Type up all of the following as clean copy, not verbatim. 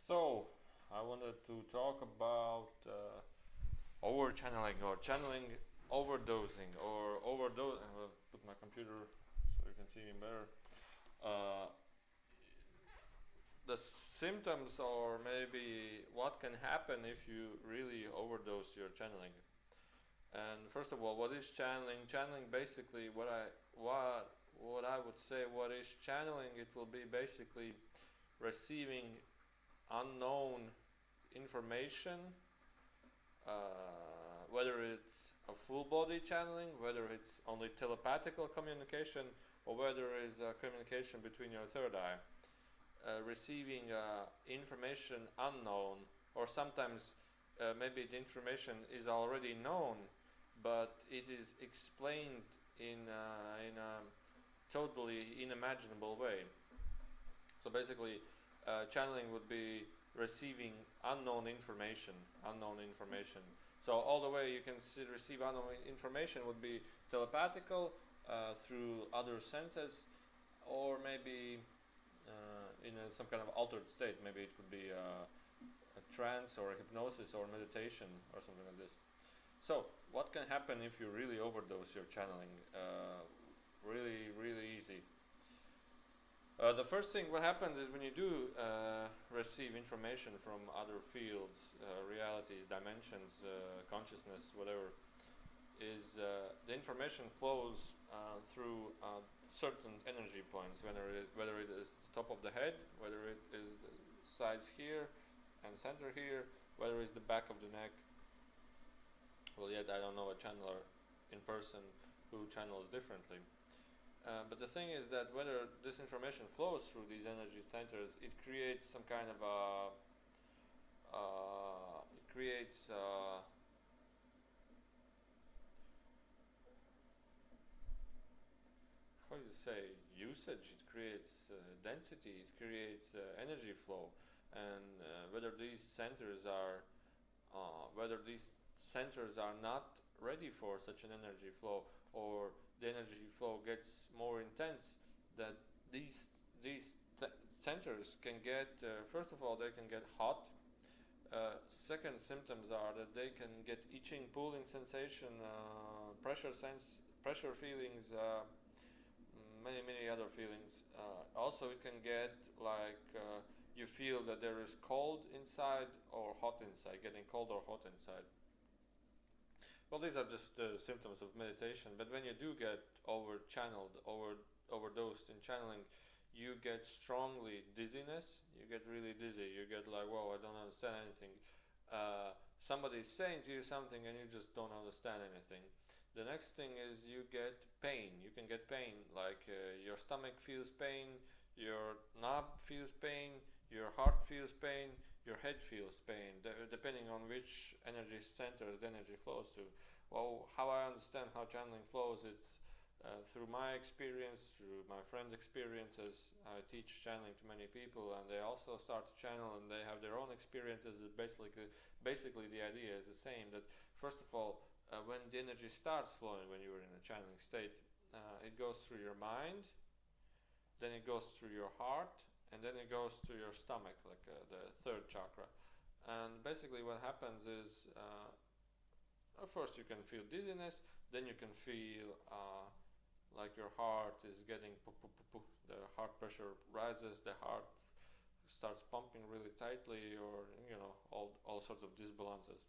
So, I wanted to talk about over channeling or channeling overdosing or overdose. I'm going to put my computer so you can see me better. Uh, the symptoms, or maybe what can happen if you really overdose your channeling. And first of all, what is channeling? Channeling basically what I would say. What is channeling? It will be basically receiving unknown information, whether it's a full body channeling, whether it's only telepathical communication, or whether it's a communication between your third eye. Receiving information unknown, or sometimes maybe the information is already known, but it is explained in a totally unimaginable way. So basically, channeling would be receiving unknown information. Unknown information. So all the way you can receive unknown information would be telepathical through other senses, or maybe in some kind of altered state. Maybe it could be a trance or a hypnosis or meditation or something like this. So what can happen if you really overdose your channeling? Really, really easy. The first thing what happens is when you do receive information from other fields, realities, dimensions, consciousness, whatever, is the information flows through certain energy points, whether it is the top of the head, whether it is the sides here and center here, whether it's the back of the neck. Well, yet I don't know a channeler in person who channels differently. But the thing is that whether this information flows through these energy centers, it creates some kind of it creates how do you say, usage. It creates density. It creates energy flow, and whether these centers are not ready for such an energy flow, or the energy flow gets more intense, that these centers can get, first of all, they can get hot. Second symptoms are that they can get itching, pulling sensation, pressure feelings, many other feelings. Also, it can get like you feel that there is cold inside or hot inside, getting cold or hot inside. Well, these are just symptoms of meditation. But when you do get overdosed in channeling, you get strongly dizziness. You get really dizzy. You get like, whoa, I don't understand anything. Somebody's saying to you something and you just don't understand anything. The next thing is you get pain. You can get pain, like your stomach feels pain, your knob feels pain, your heart feels pain, your head feels pain, depending on which energy centers the energy flows to. Well, how I understand how channeling flows, it's through my experience, through my friends' experiences. I teach channeling to many people, and they also start to channel, and they have their own experiences. Basically, the idea is the same. That first of all, when the energy starts flowing, when you're in a channeling state, it goes through your mind, then it goes through your heart, and then it goes to your stomach, like the third chakra. And basically, what happens is, first you can feel dizziness, then you can feel like your heart is getting the heart pressure rises, the heart starts pumping really tightly, or all sorts of disbalances.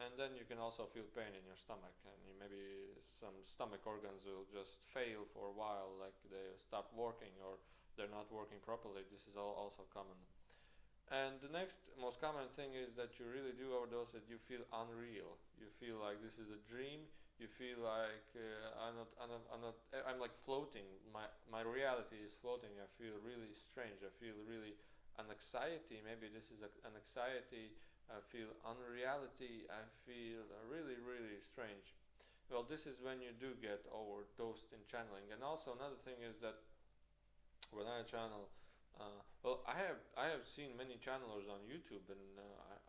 And then you can also feel pain in your stomach, and maybe some stomach organs will just fail for a while, like they stop working or they're not working properly. This is all also common. And the next most common thing is that you really do overdose it. You feel unreal. You feel like this is a dream. You feel like I'm like floating. My reality is floating. I feel really strange. I feel really an anxiety. Maybe this is an anxiety. I feel unreality. I feel really, really strange. Well, this is when you do get overdosed in channeling. And also another thing is that when I channel, well, I have seen many channelers on YouTube, and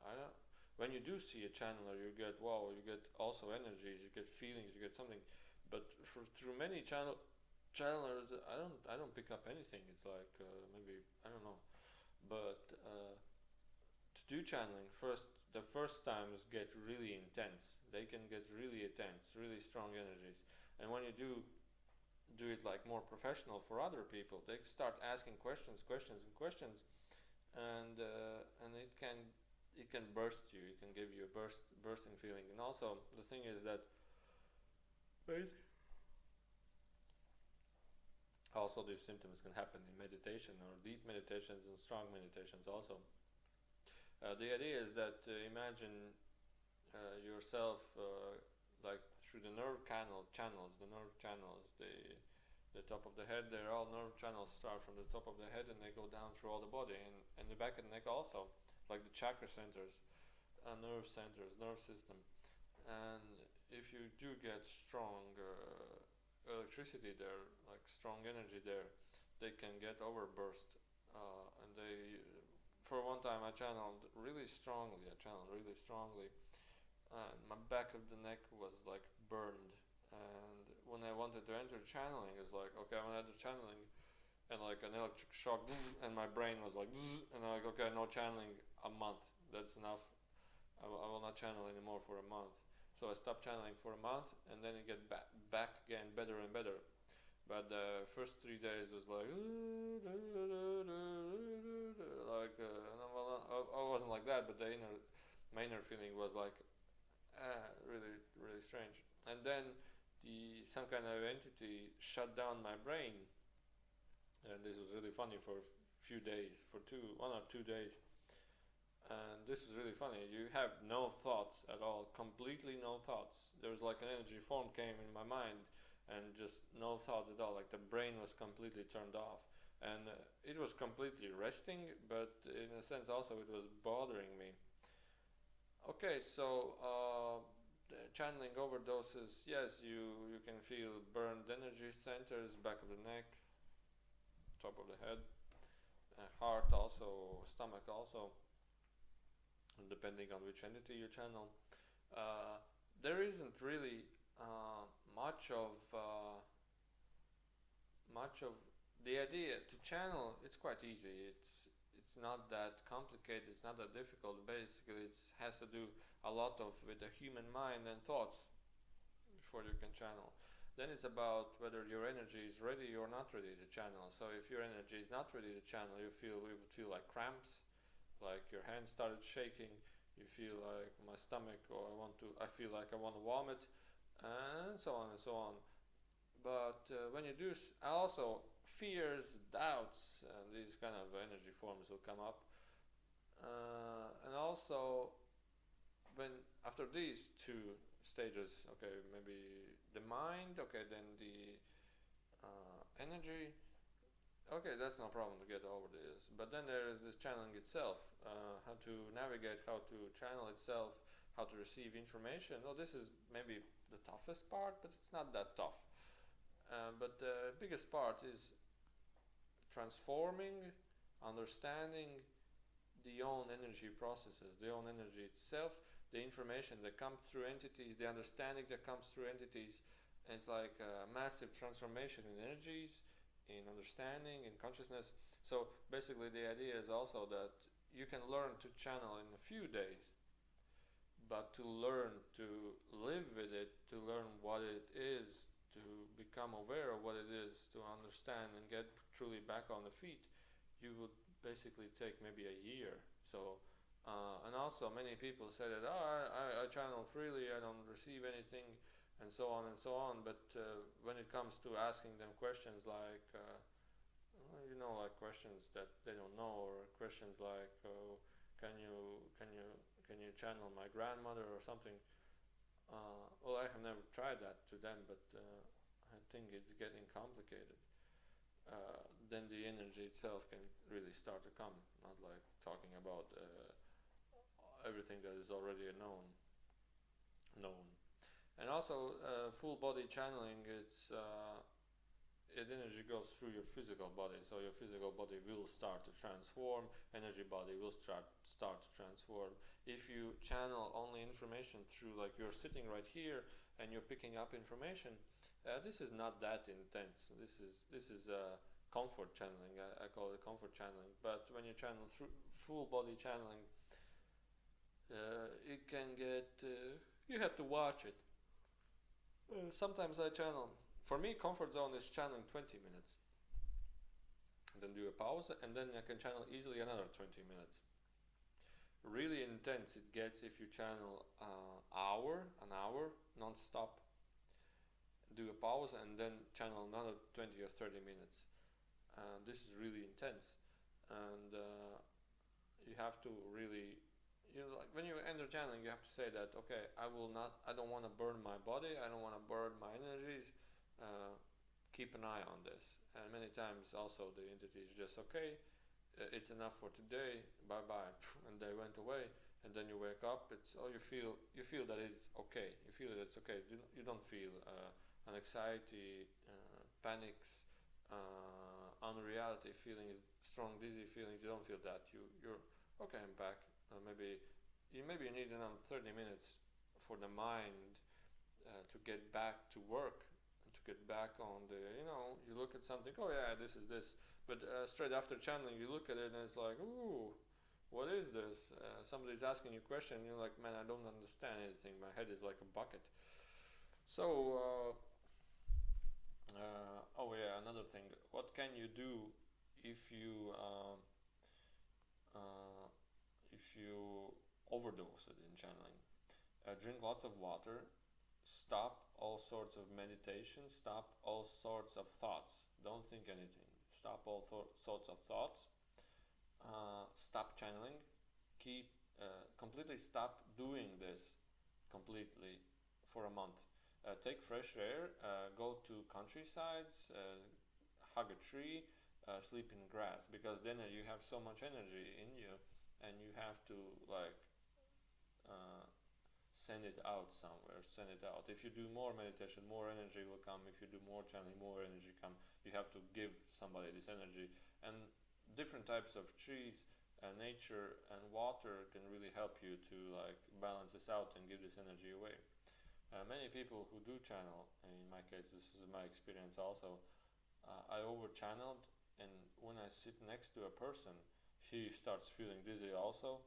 I don't. When you do see a channeler, you get wow, you get also energies, you get feelings, you get something. But through many channelers, I don't pick up anything. It's like maybe I don't know, but do channeling, the first times get really intense. They can get really intense, really strong energies. And when you do it like more professional for other people, they start asking questions, and it can burst you. It can give you a bursting feeling. And also the thing is that also these symptoms can happen in meditation or deep meditations and strong meditations also. The idea is that imagine yourself like through the nerve channels, the top of the head, they're all nerve channels start from the top of the head and they go down through all the body and the back of the neck also, like the chakra centers, nerve system. And if you do get strong electricity there, like strong energy there, they can get overburst. And they, for one time, I channeled really strongly. And my back of the neck was like burned. And when I wanted to enter channeling, it's like, okay, I want to enter channeling, and like an electric shock, and my brain was like, and I'm like, okay, no channeling, a month, that's enough. I will not channel anymore for a month. So I stopped channeling for a month, and then it get back again, better and better. But the first 3 days was like, I wasn't like that, but my inner feeling was like, really, really strange. And then some kind of entity shut down my brain, and this was really funny for a few days, for 1 or 2 days. And this is really funny. You have no thoughts at all, completely no thoughts. There was like an energy form came in my mind, and just no thoughts at all. Like the brain was completely turned off, and it was completely resting. But in a sense, also it was bothering me. Okay, so channeling overdoses. Yes, you can feel burned energy centers, back of the neck, top of the head, heart also, stomach also, depending on which entity you channel. There isn't really much of the idea to channel. It's quite easy. It's not that complicated. It's not that difficult. Basically, it has to do a lot with the human mind and thoughts before you can channel. Then it's about whether your energy is ready or not ready to channel. So if your energy is not ready to channel, you would feel like cramps, like your hands started shaking, you feel like my stomach, or I feel like I want to vomit, and so on and so on. But when you do, also fears, doubts, these kind of energy forms will come up. And also, when after these two stages, okay, maybe the mind, okay, then the energy, okay, that's no problem to get over this. But then there is this channeling itself, how to navigate, how to channel itself, how to receive information. Well, this is maybe the toughest part, but it's not that tough. But the biggest part is transforming, understanding the own energy processes, the own energy itself, the information that comes through entities, the understanding that comes through entities. And it's like a massive transformation in energies, in understanding, in consciousness. So basically the idea is also that you can learn to channel in a few days, but to learn to live with it, to learn what it is, to become aware of what it is, to understand and get truly back on the feet, you would basically take maybe a year. So and also many people say that, I channel freely, I don't receive anything, and so on and so on. But when it comes to asking them questions like like questions that they don't know, or questions like can you channel my grandmother or something, well, I have never tried that to them, but I think it's getting complicated. Then the energy itself can really start to come, not like talking about everything that is already known. And also full body channeling, energy goes through your physical body, so your physical body will start to transform, energy body will start to transform. If you channel only information through, like, you're sitting right here and you're picking up information, this is not that intense. This is comfort channeling. I call it comfort channeling. But when you channel through full body channeling, It can get. You have to watch it. Sometimes I channel. For me, comfort zone is channeling 20 minutes. Then do a pause, and then I can channel easily another 20 minutes. Really intense it gets if you channel an hour non-stop, do a pause, and then channel another 20 or 30 minutes. This is really intense, and you have to really, like when you enter channeling, you have to say that, okay, I don't want to burn my body, I don't want to burn my energies. Keep an eye on this. And many times also the entity is just, okay, it's enough for today, bye bye, and they went away. And then you wake up, it's, oh, you feel that it's okay, you feel that it's okay. You don't feel an anxiety, panics, unreality feelings, strong dizzy feelings. You don't feel that. You're okay, I'm back. Maybe you need another 30 minutes for the mind to get back to work, to get back on the, you look at something, oh yeah, this is this. But straight after channeling, you look at it and it's like, ooh, what is this? Somebody's asking you a question, and you're like, man, I don't understand anything. My head is like a bucket. So, oh yeah, another thing. What can you do if you uh, if you overdose it in channeling? Drink lots of water. Stop all sorts of meditation. Stop all sorts of thoughts. Don't think anything. Stop all sorts of thoughts. Stop channeling. Keep completely stop doing this completely for a month. Take fresh air. Go to countrysides. Hug a tree. Sleep in grass, because then you have so much energy in you, and you have to like uh, send it out somewhere. Send it out. If you do more meditation, more energy will come. If you do more channeling, more energy come. You have to give somebody this energy, and different types of trees, nature, and water can really help you to like balance this out and give this energy away. Many people who do channel, in my case, this is my experience also. I over channeled, and when I sit next to a person, he starts feeling dizzy also.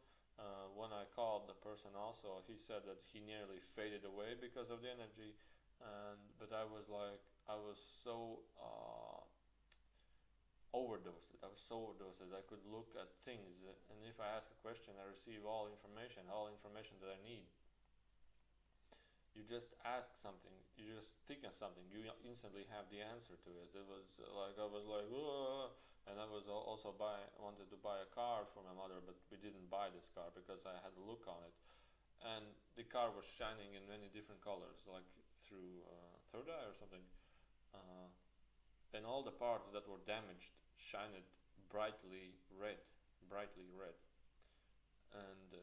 When I called the person also, he said that he nearly faded away because of the energy. But I was like, I was so overdosed. I was so overdosed. I could look at things, and if I ask a question, I receive all information that I need. You just ask something, you just think of something, you instantly have the answer to it. It was like, I was like, "Whoa," and I was also wanted to buy a car for my mother, but we didn't buy this car because I had a look on it, and the car was shining in many different colors, like through third eye or something, uh, and all the parts that were damaged shined brightly red, brightly red, and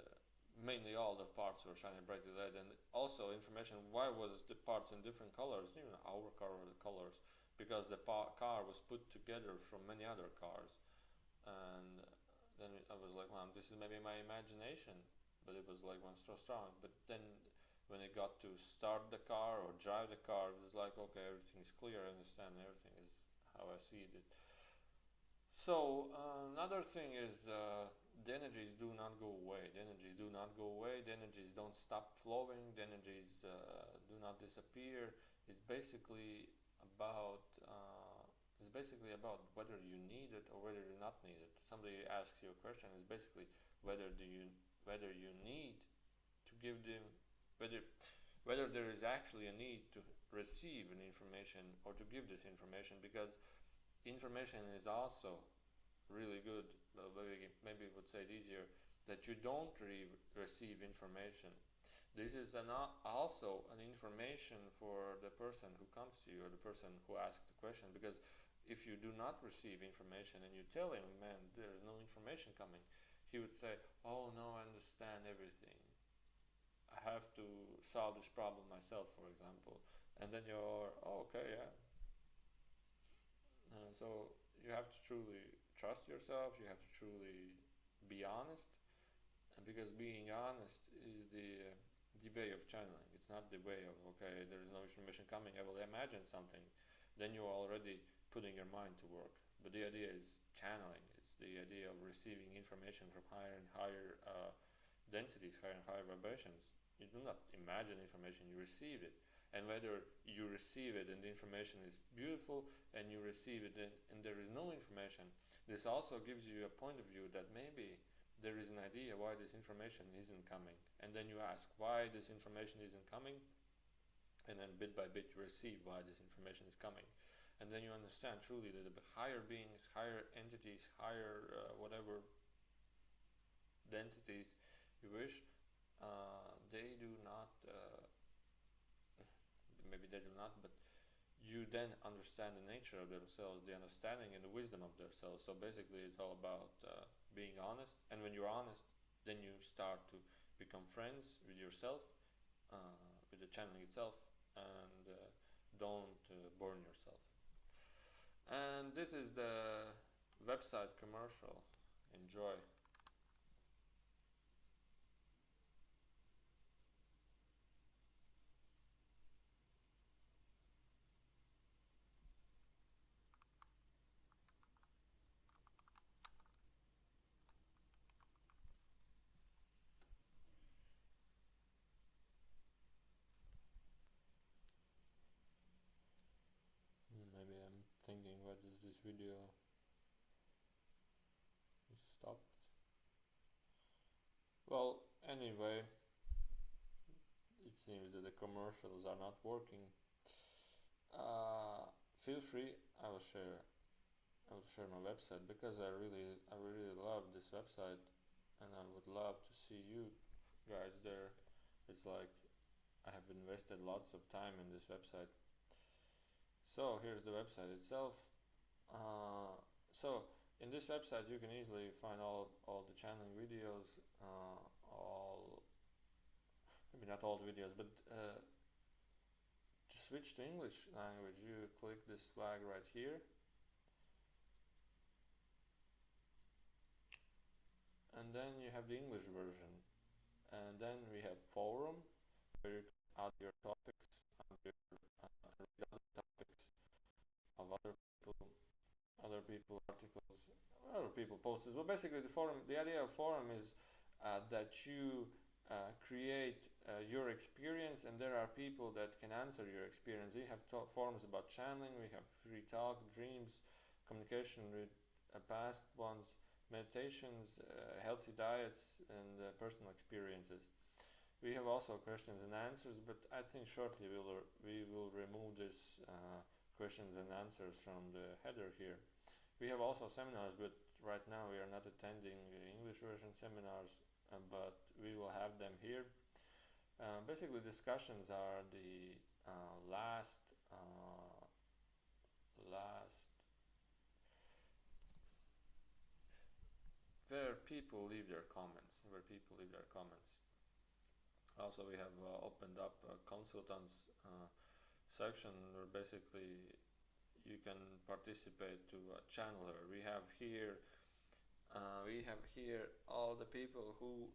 mainly all the parts were shining brightly red. And also information why was the parts in different colors, our car colors, because the car was put together from many other cars. And then I was like, well, this is maybe my imagination, but it was like one so strong. But then when it got to start the car or drive the car, it was like, okay, everything is clear, I understand, everything is how I see it. So another thing is the energies do not go away. The energies do not go away. The energies don't stop flowing. The energies do not disappear. It's basically about whether you need it or whether you not need it. Somebody asks you a question. It's basically whether you need to give them, whether there is actually a need to receive an information or to give this information, because information is also really good. Maybe would say it easier that you don't receive information. This is also an information for the person who comes to you or the person who asks the question, because if you do not receive information and you tell him, man, there's no information coming, he would say, oh no, I understand everything, I have to solve this problem myself, for example. And then you're, oh, okay, yeah. So you have to truly trust yourself. You have to truly be honest, and because being honest is the way of channeling. It's not the way of, okay, there is no information coming, I will imagine something. Then you're already putting your mind to work. But the idea is channeling. It's the idea of receiving information from higher and higher densities, higher and higher vibrations, you do not imagine information, you receive it. And whether you receive it and the information is beautiful and you receive it and there is no information, this also gives you a point of view that maybe there is an idea why this information isn't coming. And then you ask why this information isn't coming, and then bit by bit you receive why this information is coming. And then you understand truly that the higher beings, higher entities, higher whatever densities you wish, they do not maybe they do not, but you then understand the nature of themselves, the understanding and the wisdom of themselves. So basically it's all about being honest, and when you're honest, then you start to become friends with yourself, with the channeling itself, and don't burn yourself. And this is the website commercial. Enjoy. Maybe I'm thinking, what is this video stopped? Well, anyway, it seems that the commercials are not working. Feel free. I will share my website because I really love this website, and I would love to see you guys there. It's like I have invested lots of time in this website. So here's the website itself. So in this website you can easily find all the channeling videos, all maybe not all the videos, but to switch to English language you click this flag right here, and then you have the English version, and then we have forum where you can add your topics, read other topics of other people articles, other people posts. Well, basically the idea of forum is that you create your experience, and there are people that can answer your experience. We have forums about channeling, we have free talk, dreams, communication with past ones, meditations, healthy diets, and personal experiences. We have also questions and answers, but I think shortly we will remove this questions and answers from the header here. We have also seminars, but right now we are not attending the English version seminars, but we will have them here. Basically, discussions are the last where people leave their comments. Also, we have opened up a consultants section where basically you can participate to a channeler. We have here all the people who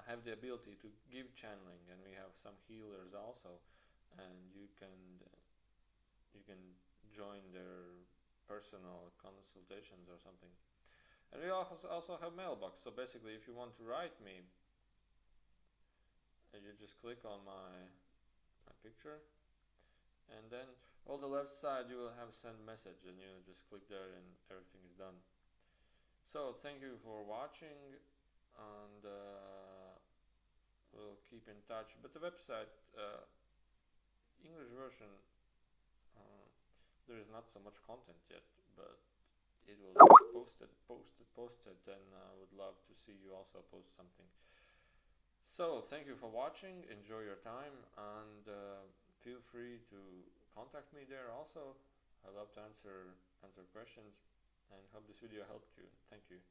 have the ability to give channeling, and we have some healers also, and you can join their personal consultations or something. And we also have mailbox. So basically, if you want to write me, you just click on my picture, and then on the left side you will have send message, and you just click there and everything is done. So thank you for watching, and we'll keep in touch. But the website English version, there is not so much content yet, but it will be posted, and I would love to see you also post something. So thank you for watching, enjoy your time, and feel free to contact me there also. I love to answer questions, and hope this video helped you. Thank you.